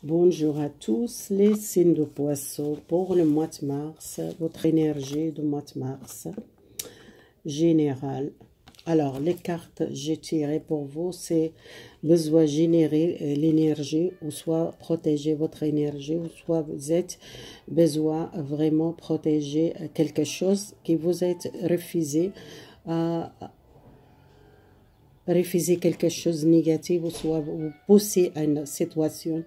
Bonjour à tous les signes de poisson pour le mois de mars, votre énergie du mois de mars générale. Alors, les cartes que j'ai tirées pour vous, c'est besoin de générer l'énergie, ou soit protéger votre énergie, ou soit vous êtes besoin vraiment protéger quelque chose qui vous est refusé, refuser quelque chose de négatif, ou soit vous poussez à une situation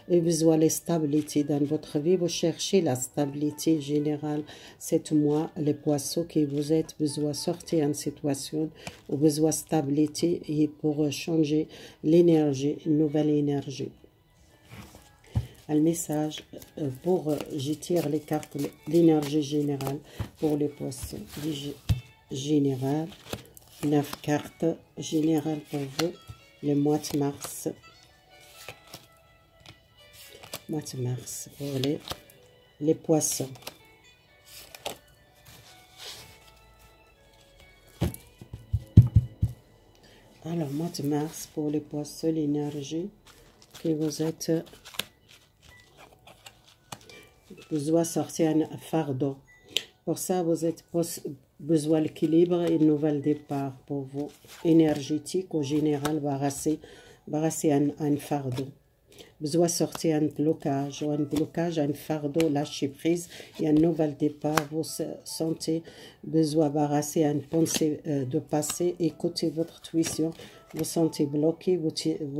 et besoin de stabilité dans votre vie, vous cherchez la stabilité générale. C'est moi, les poissons, qui vous êtes besoin de sortir d'une situation ou besoin de stabilité et pour changer l'énergie, une nouvelle énergie. Un message pour, je tire les cartes, l'énergie générale pour les poissons. Général. 9 cartes générales pour vous, le mois de mars. Mois de mars pour les poissons. Alors, mois de mars pour les poissons, l'énergie que vous êtes besoin de sortir un fardeau. Pour ça, vous êtes besoin d'équilibre et de nouvel départ pour vous. Énergétique, au général, barrasser un fardeau. Besoin de sortir un blocage, ou un blocage, un fardeau, lâcher prise et un nouvel départ. Vous sentez besoin de barrasser une pensée de passé, écoutez votre intuition. Vous sentez bloqué, vous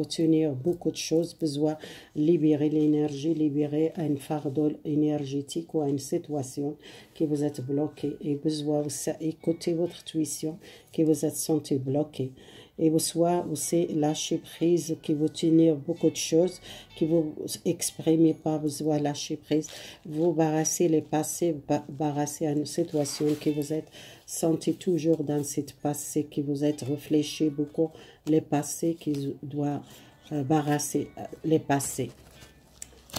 tenez beaucoup de choses, besoin de libérer l'énergie, libérer un fardeau énergétique ou une situation qui vous êtes bloqué, et besoin d'écouter votre intuition qui vous êtes senti bloqué. Et vous soit aussi lâcher prise, qui vous tenez beaucoup de choses, qui vous exprimez pas, besoin de lâcher prise, vous barrassez les passés, barrassez une situation qui vous êtes senti toujours dans cette passé, qui vous êtes réfléchi beaucoup, les passés qui doivent barrasser les passés.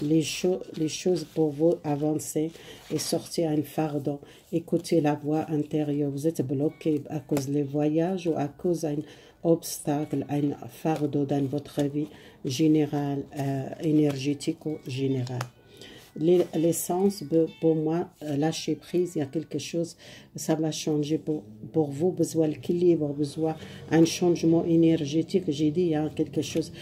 Les choses pour vous avancer et sortir un fardeau. Écoutez la voix intérieure. Vous êtes bloqué à cause des voyages ou à cause d'un obstacle, un fardeau dans votre vie générale, énergétique ou générale. L'essence, pour moi, lâcher prise, il y a quelque chose, ça va changer pour vous, besoin d'équilibre, besoin d'un changement énergétique. J'ai dit, il y a quelque chose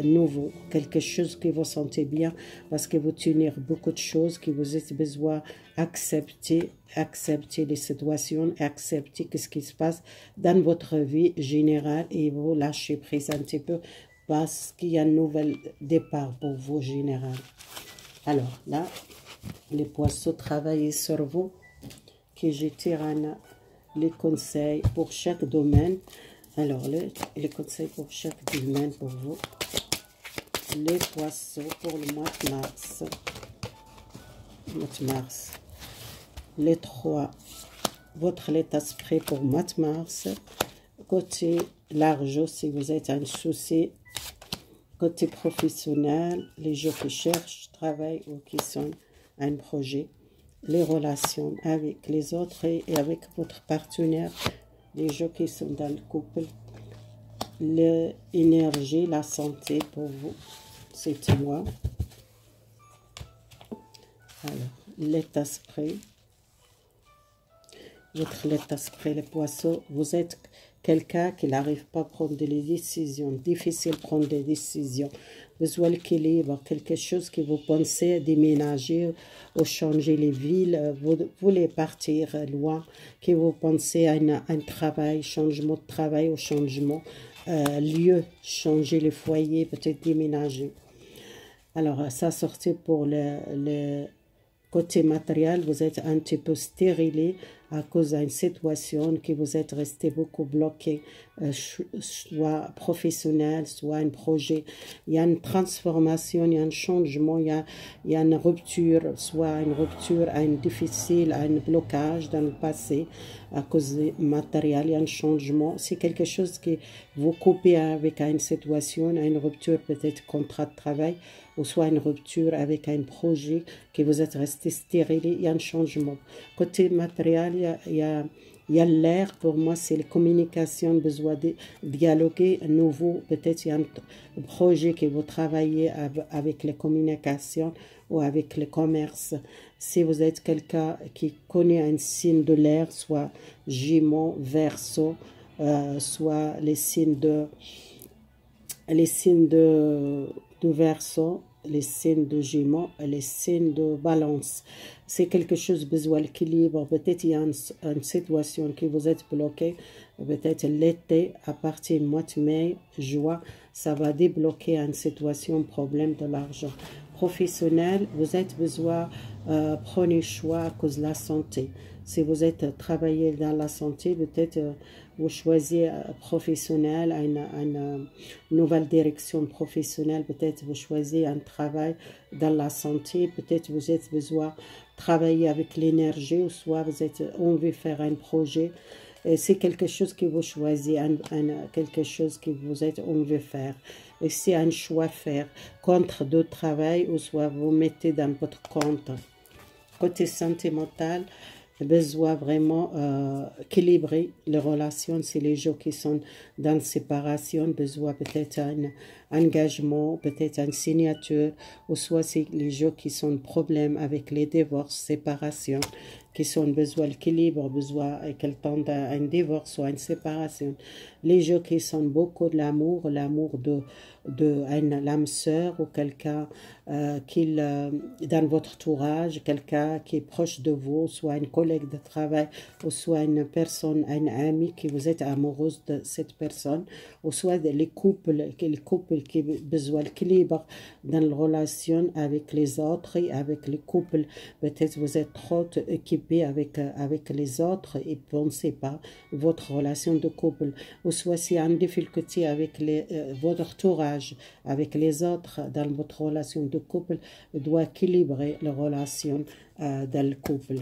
nouveau, quelque chose que vous sentez bien, parce que vous tenez beaucoup de choses, que vous avez besoin d'accepter les situations, accepter ce qui se passe dans votre vie générale, et vous lâchez prise un petit peu, parce qu'il y a un nouvel départ pour vous général. Alors là, les poissons travaillent sur vous, que je tire les conseils pour chaque domaine. Alors, les conseils pour chaque domaine pour vous. Les poissons pour le mois de mars. Les 3. Votre état d'esprit pour le mois de mars. Côté l'argent, si vous êtes un souci. Côté professionnel, les gens qui cherchent travail ou qui sont un projet, les relations avec les autres et avec votre partenaire, les gens qui sont dans le couple, l'énergie, la santé pour vous, c'est moi. Alors, l'état d'esprit, votre état d'esprit, les poissons, vous êtes quelqu'un qui n'arrive pas à prendre des décisions, difficile de prendre des décisions, besoin d'équilibre, quelque chose que vous pensez déménager ou changer les villes, vous voulez partir loin, que vous pensez à un travail, changement de travail ou changement lieu, changer le foyer, peut-être déménager. Alors, ça sortait pour le côté matériel, vous êtes un petit peu stérilé à cause d'une situation que vous êtes resté beaucoup bloqué, soit professionnel, soit un projet. Il y a une transformation, il y a un changement, il y a une rupture, soit une rupture, un difficile, un blocage dans le passé à cause du matériel, il y a un changement. C'est quelque chose que vous coupez avec une situation, une rupture, peut-être contrat de travail, ou soit une rupture avec un projet que vous êtes resté stérile, il y a un changement. Côté matériel, il y a Il y a l'air, pour moi, c'est la communication, besoin de dialoguer à nouveau. Peut-être il y a un projet que vous travaillez avec les communications ou avec le commerce. Si vous êtes quelqu'un qui connaît un signe de l'air, soit Gémeaux, Verseau, soit les signes de Verseau, les signes de Gémeaux, les signes de Balance. C'est quelque chose besoin d'équilibre. Peut-être il y a une situation qui vous êtes bloqué. Peut-être l'été, à partir du mois de mai, juin, ça va débloquer une situation, problème de l'argent. Professionnel, vous êtes besoin, prenez choix à cause de la santé. Si vous êtes travaillé dans la santé, peut-être vous choisissez professionnel, une nouvelle direction professionnelle, peut-être vous choisissez un travail dans la santé, peut-être vous êtes besoin travailler avec l'énergie, ou soit vous êtes envie de faire un projet. C'est quelque chose que vous choisissez, quelque chose que vous êtes envie de faire. Et c'est un choix à faire contre d'autres travail, ou soit vous mettez dans votre compte. Côté santé mentale, besoin vraiment équilibrer les relations. C'est les gens qui sont dans séparation, besoin peut-être un engagement, peut-être une signature, ou soit c'est les gens qui sont problème avec les divorces, séparation, qui sont besoin d'équilibre, besoin qu'elles tendent à un divorce ou à une séparation. Les gens qui sont beaucoup de l'amour de l'âme sœur ou quelqu'un dans votre entourage, quelqu'un qui est proche de vous, soit un collègue de travail, ou soit une personne, un ami qui vous êtes amoureuse de cette personne, ou soit les couples qui ont besoin d'équilibre dans la relation avec les autres et avec les couples. Peut-être vous êtes trop équipé avec les autres et ne pensez pas votre relation de couple, ou soit s'il y a une difficulté avec votre entourage, avec les autres dans votre relation de couple, doit équilibrer la relation dans le couple.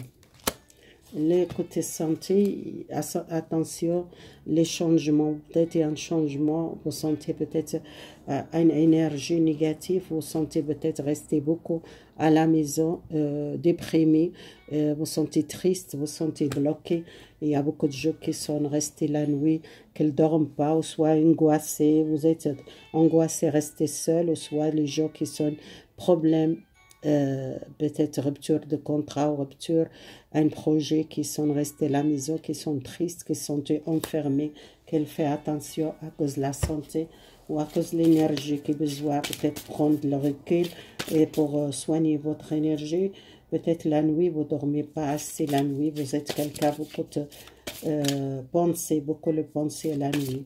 Les côtés santé, attention, les changements, peut-être un changement, vous sentez peut-être une énergie négative, vous sentez peut-être rester beaucoup à la maison, déprimé, vous sentez triste, vous sentez bloqué. Il y a beaucoup de gens qui sont restés la nuit, qui ne dorment pas, ou soit angoissés, vous êtes angoissés, restés seuls, ou soit les gens qui sont problèmes, peut-être rupture de contrat ou rupture, un projet, qui sont restés à la maison, qui sont tristes, qui sont enfermés, qu'elle fait attention à cause de la santé ou à cause de l'énergie, qui a besoin peut-être prendre le recul et pour soigner votre énergie. Peut-être la nuit, vous ne dormez pas assez la nuit, vous êtes quelqu'un, beaucoup de pensez, beaucoup le penser la nuit.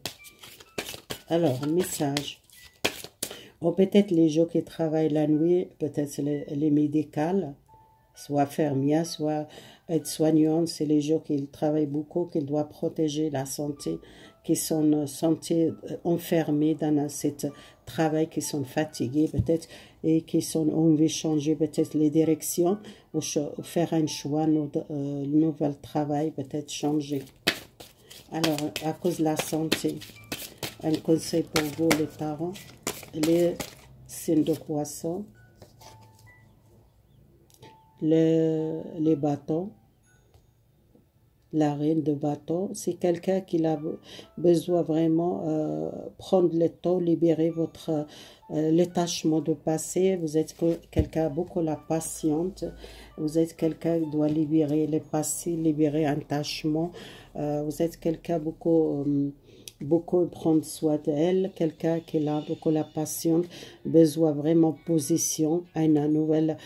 Alors, message. Ou peut-être les gens qui travaillent la nuit, peut-être les médicales, soit infirmières, soit aides-soignantes, c'est les gens qui travaillent beaucoup, qui doivent protéger la santé, qui sont enfermés dans ce travail, qui sont fatigués peut-être, et qui sont envie de changer peut-être les directions, ou faire un choix, nouvel travail, peut-être changer. Alors, à cause de la santé, un conseil pour vous les parents, les signes de poisson, les bâtons, la reine de bâton, c'est quelqu'un qui a besoin vraiment prendre le temps, libérer votre l'étachement de passé. Vous êtes quelqu'un beaucoup la patiente, vous êtes quelqu'un qui doit libérer le passé, libérer un attachement. Vous êtes quelqu'un beaucoup prendre soin d'elle, quelqu'un qui a beaucoup la patience, besoin vraiment position, un nouvel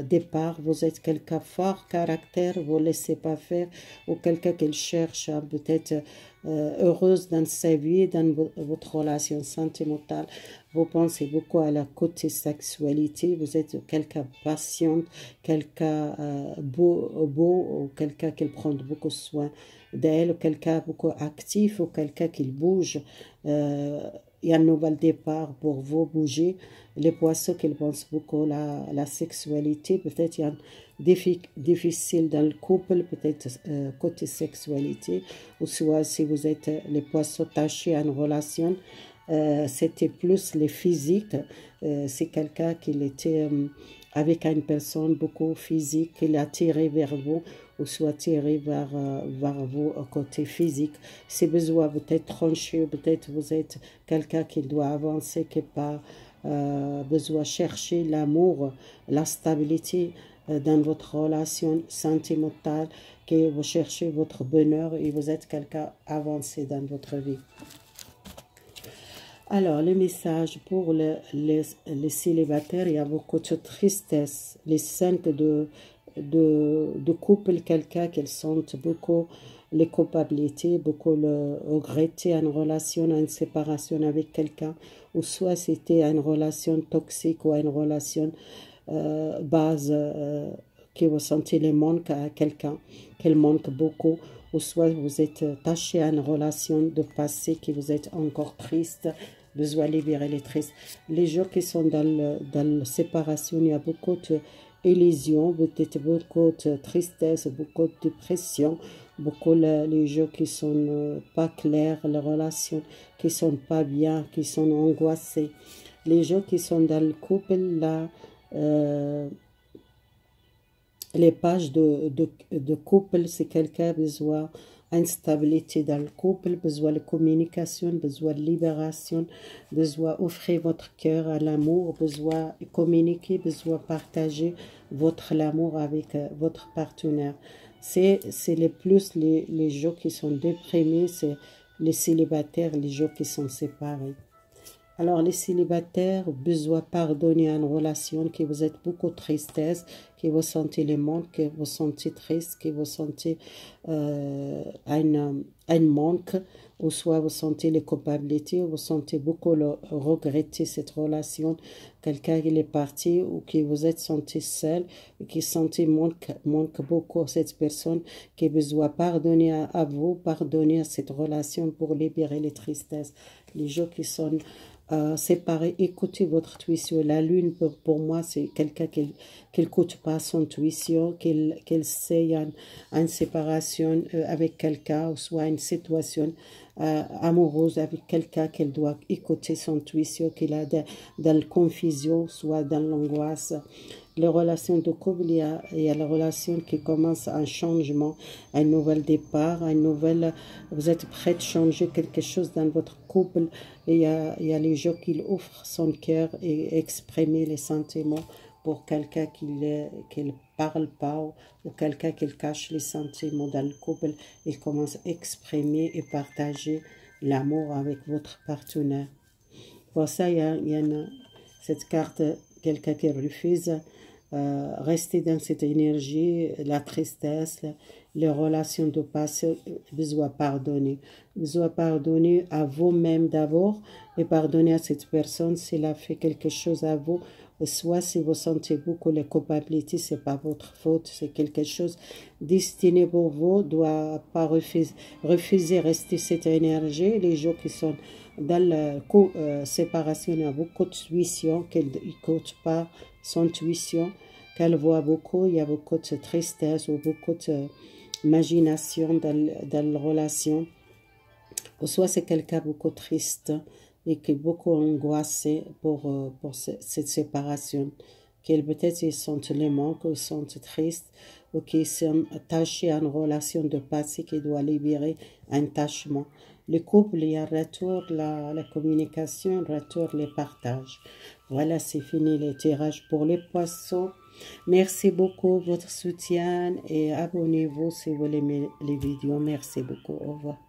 départ. Vous êtes quelqu'un fort caractère, vous ne laissez pas faire, ou quelqu'un qui cherche peut-être heureuse dans sa vie, dans votre relation sentimentale. Vous pensez beaucoup à la côté sexualité, vous êtes quelqu'un patient, quelqu'un beau, ou quelqu'un qui prend beaucoup soin d'elle, ou quelqu'un beaucoup actif, ou quelqu'un qui bouge. Il y a un nouvel départ pour vous, bouger. Les poissons qui pensent beaucoup à la sexualité, peut-être il y a un défi difficile dans le couple, peut-être côté sexualité, ou soit si vous êtes les poissons tachés à une relation, c'était plus les physiques, c'est quelqu'un qui était avec une personne beaucoup physique, il est attiré vers vous ou soit attiré vers vous au côté physique. Si besoin peut-être tranché, peut-être vous êtes quelqu'un qui doit avancer, qui n'a pas besoin de chercher l'amour, la stabilité dans votre relation sentimentale, que vous cherchez votre bonheur et vous êtes quelqu'un avancé dans votre vie. Alors, le message pour les célibataires, il y a beaucoup de tristesse. Les cinq de couple, quelqu'un qui sentent beaucoup les culpabilités, beaucoup le regretter une relation, une séparation avec quelqu'un, ou soit c'était une relation toxique ou une relation base qui vous sentez le manque à quelqu'un, qu'elle manque beaucoup, ou soit vous êtes attaché à une relation de passé qui vous êtes encore triste, besoin de libérer les tristes. Les gens qui sont dans la séparation, il y a beaucoup d'illusions, peut-être beaucoup de tristesse, beaucoup de dépression, beaucoup les gens qui sont pas clairs, les relations qui sont pas bien, qui sont angoissés. Les gens qui sont dans le couple, là, les pages de couple, c'est quelqu'un besoin une stabilité dans le couple, besoin de communication, besoin de libération, besoin d'offrir votre cœur à l'amour, besoin de communiquer, besoin de partager votre amour avec votre partenaire. C'est les gens qui sont déprimés, c'est les célibataires, les gens qui sont séparés. Alors, les célibataires, besoin pardonner à une relation qui vous êtes beaucoup de tristesse, qui vous sentez le manque, qui vous sentez triste, qui vous sentez un manque, ou soit vous sentez les culpabilités, vous sentez beaucoup regretter cette relation, quelqu'un qui est parti, ou qui vous êtes senti seul, et qui sentez manque beaucoup cette personne, qui a besoin pardonner à vous, pardonner à cette relation pour libérer les tristesses. Les gens qui sont séparés, écoutez votre intuition. La lune, pour moi, c'est quelqu'un qui n'écoute pas son intuition, qu'il sait une séparation avec quelqu'un, ou soit une situation amoureuse avec quelqu'un, qu'elle doit écouter son intuition, qu'il a dans la confusion, soit dans l'angoisse. Les relations de couple, il y a la relation qui commence un changement, un nouvel départ, vous êtes prêt à changer quelque chose dans votre couple. Et il y a les gens qui offrent son cœur et exprimer les sentiments pour quelqu'un qui ne parle pas ou quelqu'un qui cache les sentiments dans le couple. Il commence à exprimer et partager l'amour avec votre partenaire. Pour ça, il y a cette carte, quelqu'un qui refuse. Rester dans cette énergie, la tristesse, les relations de passé, besoin pardonner. Besoin pardonner à vous-même d'abord et pardonner à cette personne s'il a fait quelque chose à vous. Soit si vous sentez beaucoup les culpabilités, c'est pas votre faute, c'est quelque chose destiné pour vous, doit pas refuser rester cette énergie. Les gens qui sont dans la séparation, il y a beaucoup de tuition qu'elle n'écoute pas son intuition, qu'elle voit beaucoup, il y a beaucoup de tristesse ou beaucoup d'imagination dans la relation. Ou soit c'est quelqu'un beaucoup triste et qui est beaucoup angoissé pour cette séparation. Qu'elle peut-être ils sentent le manque, ils sont tristes, ou qu'ils sont attachés à une relation de passé qui doit libérer un attachement. Le couple, il y a retour la communication, retour les partages. Voilà, c'est fini les tirages pour les poissons. Merci beaucoup pour votre soutien et abonnez-vous si vous aimez les vidéos. Merci beaucoup. Au revoir.